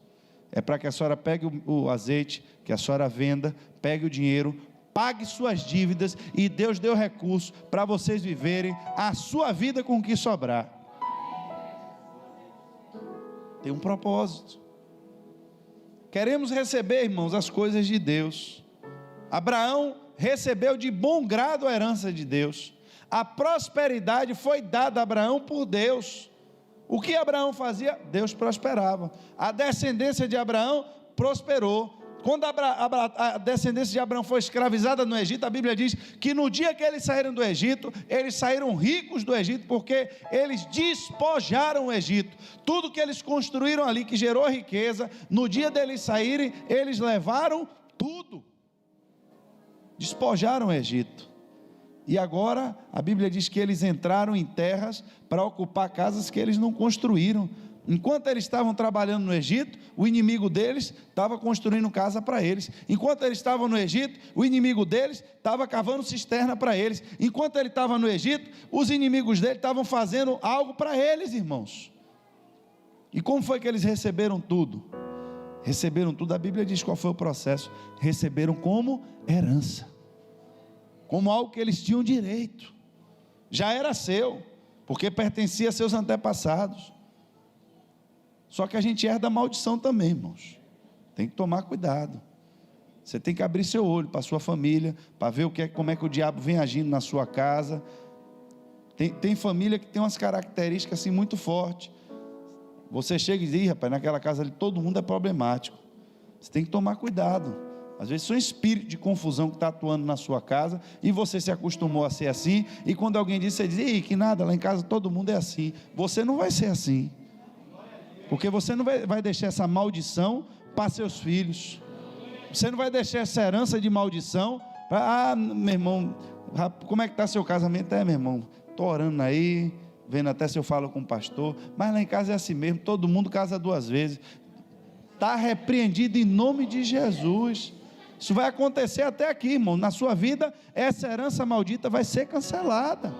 é para que a senhora pegue o azeite, que a senhora venda, pegue o dinheiro, pague suas dívidas, e Deus deu recurso para vocês viverem a sua vida com o que sobrar. Tem um propósito. Queremos receber, irmãos, as coisas de Deus. Abraão recebeu de bom grado a herança de Deus. A prosperidade foi dada a Abraão por Deus. O que Abraão fazia? Deus prosperava. A descendência de Abraão prosperou. Quando a descendência de Abraão foi escravizada no Egito, a Bíblia diz que no dia que eles saíram do Egito, eles saíram ricos do Egito, porque eles despojaram o Egito. Tudo que eles construíram ali, que gerou riqueza, no dia deles saírem, eles levaram tudo, despojaram o Egito. E agora a Bíblia diz que eles entraram em terras para ocupar casas que eles não construíram. Enquanto eles estavam trabalhando no Egito, o inimigo deles estava construindo casa para eles. Enquanto eles estavam no Egito, o inimigo deles estava cavando cisterna para eles. Enquanto ele estava no Egito, os inimigos dele estavam fazendo algo para eles, irmãos. E como foi que eles receberam tudo? Receberam tudo, a Bíblia diz qual foi o processo. Receberam como herança, como algo que eles tinham direito, já era seu. porque pertencia a seus antepassados. Só que a gente herda a maldição também, irmãos. Tem que tomar cuidado. Você tem que abrir seu olho para a sua família, para ver como é que o diabo vem agindo na sua casa. Tem família que tem umas características assim muito fortes. Você chega e diz: rapaz, naquela casa ali todo mundo é problemático. Você tem que tomar cuidado. Às vezes são espírito de confusão que está atuando na sua casa, e você se acostumou a ser assim, e quando alguém diz, você diz: ei, que nada, lá em casa todo mundo é assim. Você não vai ser assim, porque você não vai deixar essa maldição para seus filhos. Você não vai deixar essa herança de maldição para, meu irmão, como é que está seu casamento? Meu irmão, estou orando aí, vendo até se eu falo com o pastor, mas lá em casa é assim mesmo, todo mundo casa 2 vezes. Está repreendido em nome de Jesus. Isso vai acontecer até aqui, irmão. Na sua vida, essa herança maldita vai ser cancelada.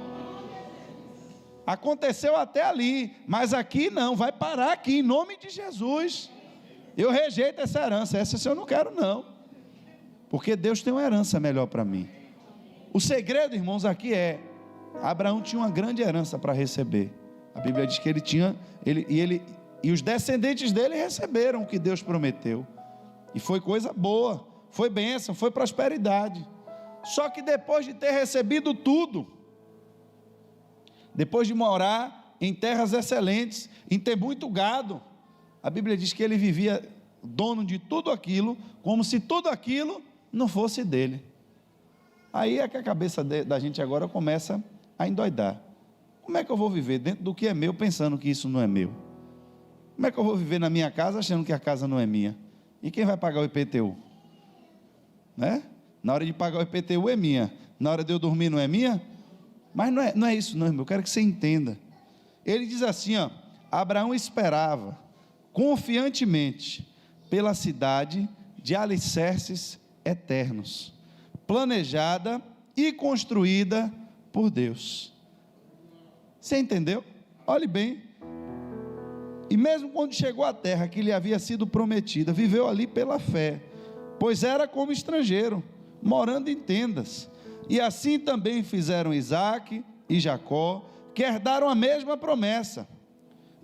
Aconteceu até ali, mas aqui não, vai parar aqui, em nome de Jesus. Eu rejeito essa herança, essa eu não quero não, porque Deus tem uma herança melhor para mim. O segredo, irmãos, aqui é: Abraão tinha uma grande herança para receber. A Bíblia diz que ele tinha, e os descendentes dele receberam o que Deus prometeu, e foi coisa boa, foi bênção, foi prosperidade. Só que depois de ter recebido tudo, depois de morar em terras excelentes, em ter muito gado, a Bíblia diz que ele vivia dono de tudo aquilo, como se tudo aquilo não fosse dele. Aí é que a cabeça da gente agora começa a endoidar. Como é que eu vou viver dentro do que é meu, pensando que isso não é meu? Como é que eu vou viver na minha casa, achando que a casa não é minha? E quem vai pagar o IPTU? Né? Na hora de pagar o IPTU é minha, na hora de eu dormir não é minha? Mas não é isso não, irmão. Eu quero que você entenda. Ele diz assim, ó: Abraão esperava confiantemente pela cidade de alicerces eternos, planejada e construída por Deus. Você entendeu? Olhe bem. E mesmo quando chegou à terra que lhe havia sido prometida, viveu ali pela fé, pois era como estrangeiro, morando em tendas. E assim também fizeram Isaque e Jacó, que herdaram a mesma promessa.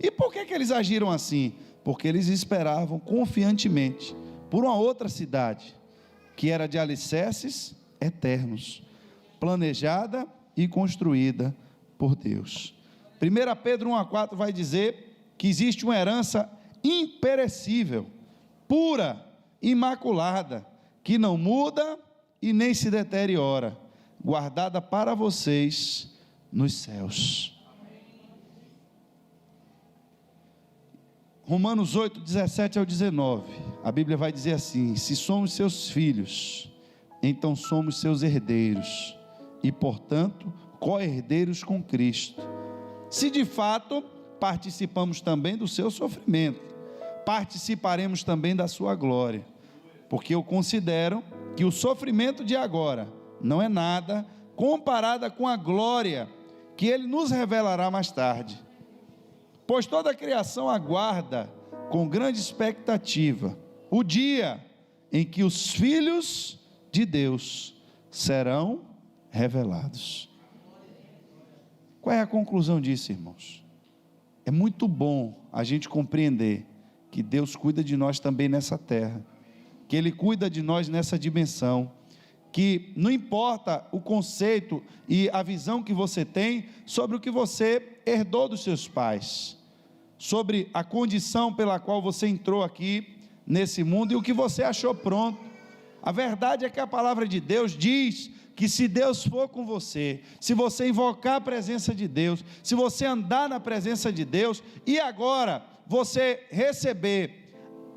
E por que eles agiram assim? Porque eles esperavam confiantemente por uma outra cidade, que era de alicerces eternos, planejada e construída por Deus. 1 Pedro 1,4 vai dizer que existe uma herança imperecível, pura, imaculada, que não muda e nem se deteriora, guardada para vocês nos céus. Romanos 8, 17 ao 19, a Bíblia vai dizer assim: se somos seus filhos, então somos seus herdeiros, e portanto co-herdeiros com Cristo, se de fato participamos também do seu sofrimento, participaremos também da sua glória, porque eu considero que o sofrimento de agora não é nada comparada com a glória que Ele nos revelará mais tarde. Pois toda a criação aguarda com grande expectativa o dia em que os filhos de Deus serão revelados. Qual é a conclusão disso, irmãos? É muito bom a gente compreender que Deus cuida de nós também nessa terra, que Ele cuida de nós nessa dimensão, que não importa o conceito e a visão que você tem sobre o que você herdou dos seus pais, sobre a condição pela qual você entrou aqui nesse mundo e o que você achou pronto. A verdade é que a palavra de Deus diz que se Deus for com você, se você invocar a presença de Deus, se você andar na presença de Deus, e agora você receber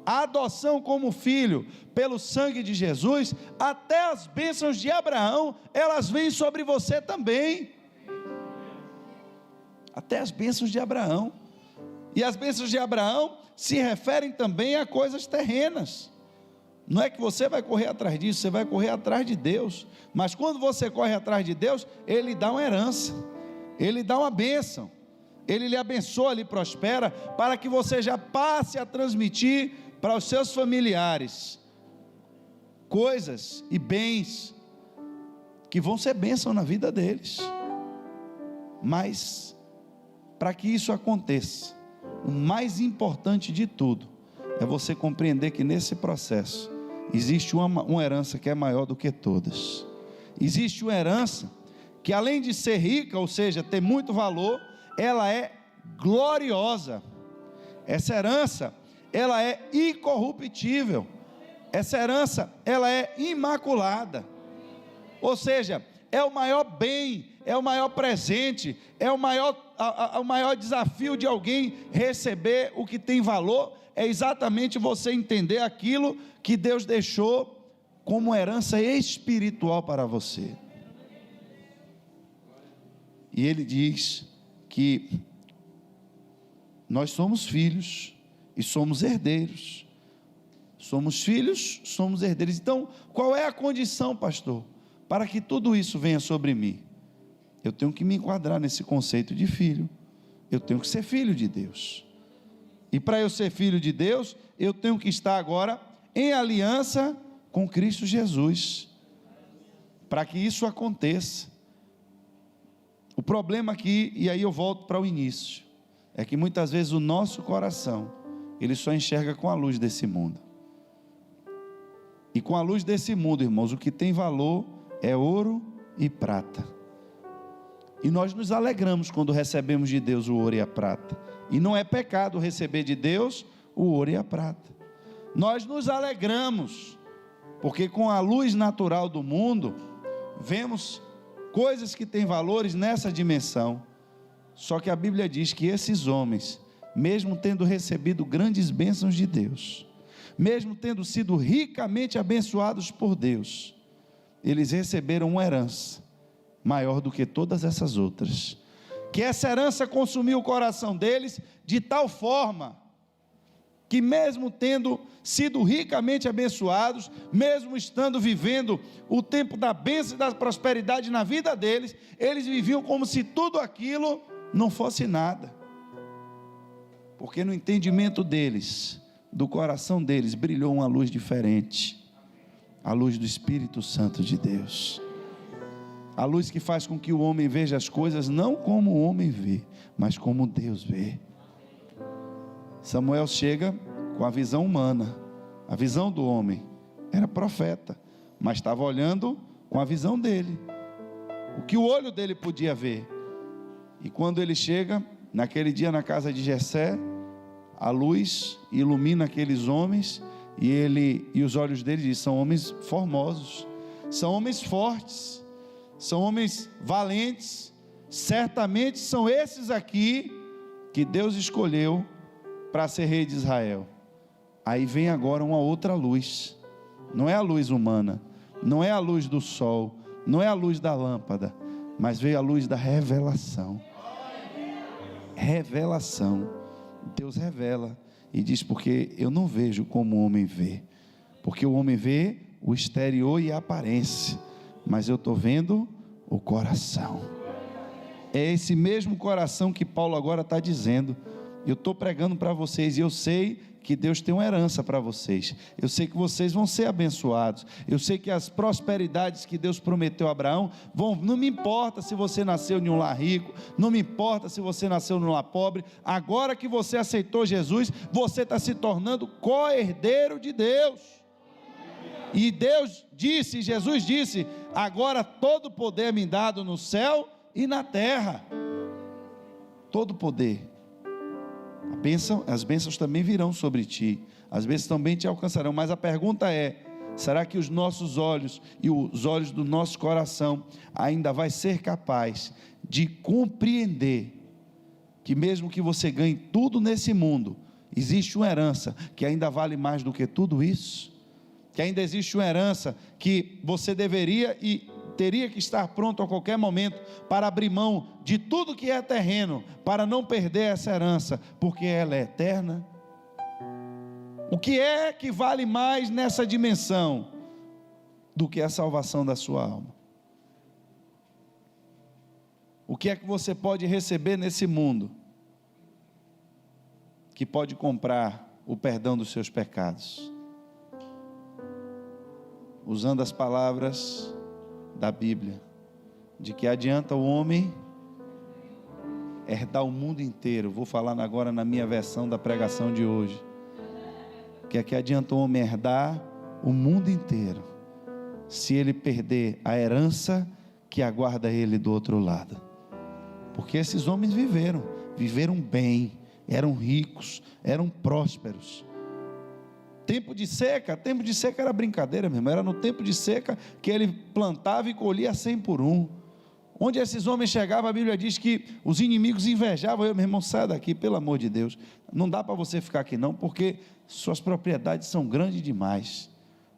a adoção como filho pelo sangue de Jesus, até as bênçãos de Abraão, elas vêm sobre você também. Até as bênçãos de Abraão. E as bênçãos de Abraão se referem também a coisas terrenas. Não é que você vai correr atrás disso, você vai correr atrás de Deus. Mas quando você corre atrás de Deus, Ele dá uma herança, Ele dá uma bênção, Ele lhe abençoa, lhe prospera, para que você já passe a transmitir para os seus familiares coisas e bens que vão ser bênção na vida deles. Mas para que isso aconteça, o mais importante de tudo é você compreender que nesse processo existe uma herança que é maior do que todas. Existe uma herança que, além de ser rica, ou seja, ter muito valor, ela é gloriosa. Essa herança, ela é incorruptível. Essa herança, ela é imaculada. Ou seja, é o maior bem, é o maior presente, é o maior desafio de alguém receber o que tem valor, é exatamente você entender aquilo que Deus deixou como herança espiritual para você. E Ele diz que nós somos filhos e somos herdeiros. Somos filhos, somos herdeiros. Então, qual é a condição, pastor, para que tudo isso venha sobre mim? Eu tenho que me enquadrar nesse conceito de filho. Eu tenho que ser filho de Deus. E para eu ser filho de Deus, eu tenho que estar agora em aliança com Cristo Jesus. Para que isso aconteça. O problema aqui, e aí eu volto para o início, é que muitas vezes o nosso coração, ele só enxerga com a luz desse mundo. E com a luz desse mundo, irmãos, o que tem valor é ouro e prata. E nós nos alegramos quando recebemos de Deus o ouro e a prata. E não é pecado receber de Deus o ouro e a prata. Nós nos alegramos, porque com a luz natural do mundo, vemos coisas que têm valores nessa dimensão. Só que a Bíblia diz que esses homens, mesmo tendo recebido grandes bênçãos de Deus, mesmo tendo sido ricamente abençoados por Deus, eles receberam uma herança maior do que todas essas outras, que essa herança consumiu o coração deles de tal forma, que mesmo tendo sido ricamente abençoados, mesmo estando vivendo o tempo da bênção e da prosperidade na vida deles, eles viviam como se tudo aquilo não fosse nada, porque no entendimento deles, do coração deles, brilhou uma luz diferente, a luz do Espírito Santo de Deus, a luz que faz com que o homem veja as coisas não como o homem vê, mas como Deus vê. Samuel chega com a visão humana, a visão do homem, era profeta, mas estava olhando com a visão dele, o que o olho dele podia ver. E quando ele chega, naquele dia na casa de Jessé, a luz ilumina aqueles homens, e os olhos dele dizem, são homens formosos, são homens fortes, são homens valentes, certamente são esses aqui, que Deus escolheu, para ser rei de Israel. Aí vem agora uma outra luz, não é a luz humana, não é a luz do sol, não é a luz da lâmpada, mas veio a luz da revelação. Revelação. Deus revela e diz, porque eu não vejo como o homem vê, porque o homem vê o exterior e a aparência, mas eu estou vendo o coração. É esse mesmo coração que Paulo agora está dizendo. Eu estou pregando para vocês, e eu sei que Deus tem uma herança para vocês, eu sei que vocês vão ser abençoados, eu sei que as prosperidades que Deus prometeu a Abraão, não me importa se você nasceu em um lar rico, não me importa se você nasceu num lar pobre, agora que você aceitou Jesus, você está se tornando co-herdeiro de Deus, e Deus disse, Jesus disse, agora todo poder me dado no céu e na terra, todo poder. As bênçãos também virão sobre ti, as bênçãos também te alcançarão, mas a pergunta é, será que os nossos olhos e os olhos do nosso coração ainda vai ser capaz de compreender que mesmo que você ganhe tudo nesse mundo, existe uma herança que ainda vale mais do que tudo isso, que ainda existe uma herança que você deveria e teria que estar pronto a qualquer momento para abrir mão de tudo que é terreno, para não perder essa herança, porque ela é eterna. O que é que vale mais nessa dimensão do que a salvação da sua alma? O que é que você pode receber nesse mundo que pode comprar o perdão dos seus pecados? Usando as palavras da Bíblia, de que adianta o homem herdar o mundo inteiro. Vou falar agora na minha versão da pregação de hoje. Que adianta o homem herdar o mundo inteiro, se ele perder a herança que aguarda ele do outro lado? Porque esses homens viveram bem, eram ricos, eram prósperos. Tempo de seca era brincadeira, meu irmão. Era no tempo de seca que ele plantava e colhia 100 por 1. Onde esses homens chegavam, a Bíblia diz que os inimigos invejavam. Meu irmão, sai daqui, pelo amor de Deus. Não dá para você ficar aqui não, porque suas propriedades são grandes demais.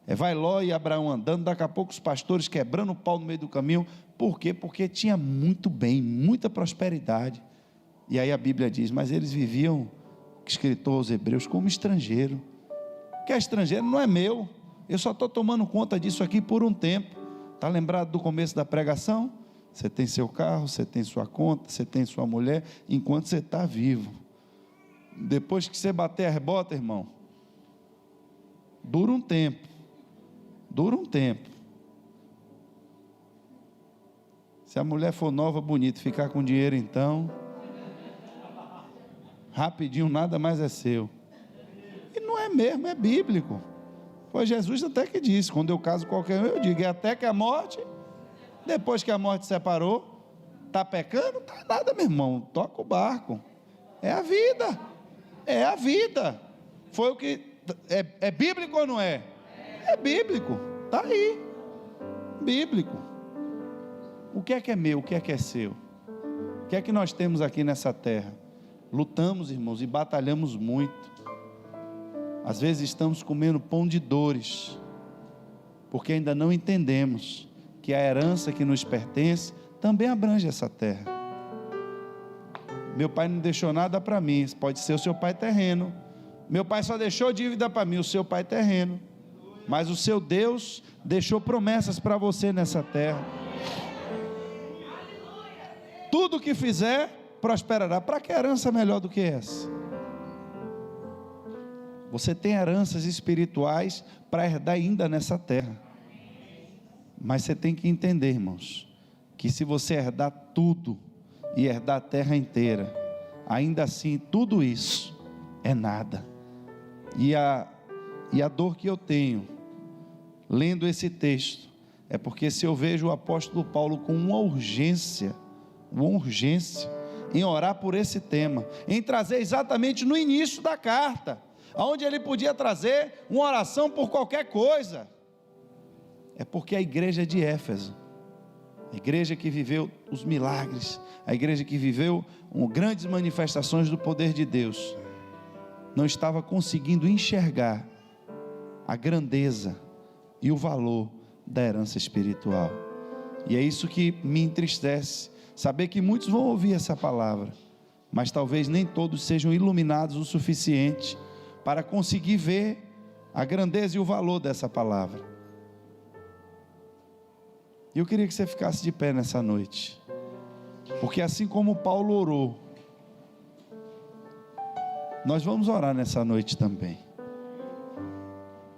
Vai Ló e Abraão andando, daqui a pouco os pastores quebrando o pau no meio do caminho. Por quê? Porque tinha muito bem, muita prosperidade. E aí a Bíblia diz, mas eles viviam, o escritor aos Hebreus, como estrangeiro. Que é estrangeiro não é meu, eu só estou tomando conta disso aqui por um tempo. Está lembrado do começo da pregação? Você tem seu carro, você tem sua conta, você tem sua mulher, enquanto você está vivo. Depois que você bater a rebota, irmão, dura um tempo. Se a mulher for nova, bonita, ficar com dinheiro, então rapidinho nada mais é seu. E não é mesmo, é bíblico. Foi Jesus até que disse, quando eu caso qualquer um, eu digo, é até que a morte, depois que a morte separou, está pecando? Está nada, meu irmão, toca o barco. É a vida. Foi o que, é bíblico ou não é? É bíblico, está aí, bíblico. O que é meu, o que é seu? O que é que nós temos aqui nessa terra? Lutamos, irmãos, e batalhamos muito. Às vezes estamos comendo pão de dores, porque ainda não entendemos que a herança que nos pertence também abrange essa terra. Meu pai não deixou nada para mim, pode ser o seu pai terreno. Meu pai só deixou dívida para mim, o seu pai terreno. Mas o seu Deus deixou promessas para você nessa terra. Tudo que fizer prosperará. Para que herança melhor do que essa? Você tem heranças espirituais para herdar ainda nessa terra. Mas você tem que entender, irmãos, que se você herdar tudo e herdar a terra inteira, ainda assim tudo isso é nada. E a dor que eu tenho lendo esse texto é porque se eu vejo o apóstolo Paulo com uma urgência em orar por esse tema, em trazer exatamente no início da carta, onde ele podia trazer uma oração por qualquer coisa, é porque a igreja de Éfeso, a igreja que viveu os milagres, a igreja que viveu grandes manifestações do poder de Deus, não estava conseguindo enxergar a grandeza e o valor da herança espiritual. E é isso que me entristece, saber que muitos vão ouvir essa palavra, mas talvez nem todos sejam iluminados o suficiente para conseguir ver a grandeza e o valor dessa palavra. E eu queria que você ficasse de pé nessa noite, porque assim como Paulo orou, nós vamos orar nessa noite também.